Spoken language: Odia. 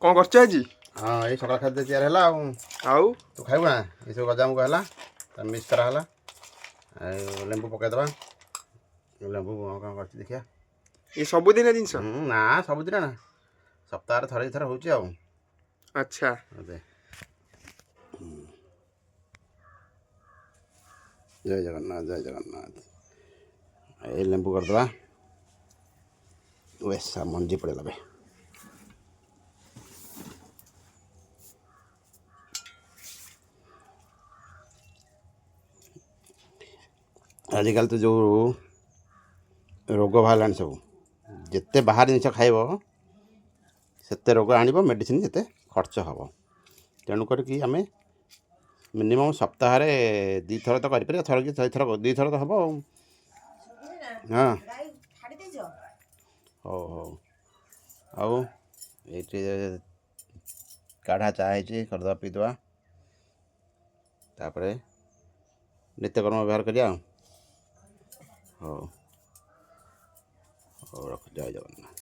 କ'ଣ କରୁଛ ଆଜି? ହଁ ଏଇ ସକାଳ ଖାଦ୍ୟ ତିଆରି ହେଲା ଆଉ ତୁ ଖାଇବୁ ନା ଏସବୁ ଗଜାମୁଗ ହେଲା ମିକ୍ସ କରାହେଲା ଆଉ ଲେମ୍ବୁ ପକାଇଦେବା ଲେମ୍ବୁ କ'ଣ କରୁଛି ଦେଖିବା ଏ ସବୁଦିନ ଜିନିଷ? ନା ସବୁଦିନ ନା ସପ୍ତାହରେ ଥରେ ଥର ହେଉଛି ଆଉ। ଆଚ୍ଛା ଜୟ ଜଗନ୍ନାଥ ଜୟ ଜଗନ୍ନାଥ। ଏ ଲେମ୍ବୁ କରିଦେବା ବେଶା ମଞ୍ଜି ପଡ଼ିଲା ବେ ଆଜିକାଲି ତ ଯେଉଁ ରୋଗ ବାହାରିଲାଣି ସବୁ ଯେତେ ବାହାର ଜିନିଷ ଖାଇବ ସେତେ ରୋଗ ଆଣିବ ମେଡ଼ିସିନ ସେତେ ଖର୍ଚ୍ଚ ହେବ ତେଣୁ କରିକି ଆମେ ମିନିମମ୍ ସପ୍ତାହରେ 2 ଥର ତ କରିପାରିବା ଥର କି 2 ଥର ତ ହେବ ଆଉ। ହଁ ହଉ ହଉ ଆଉ ଏଇଠି କାଢ଼ା ଚା ହେଇଛି କରିଦେବା ପିଇଦେବା ତାପରେ ନିତ୍ୟକର୍ମ ବ୍ୟବହାର କରିବା ଆଉ। ହଉ ହଉ ରଖ ଜୟ ଜଗନ୍ନାଥ।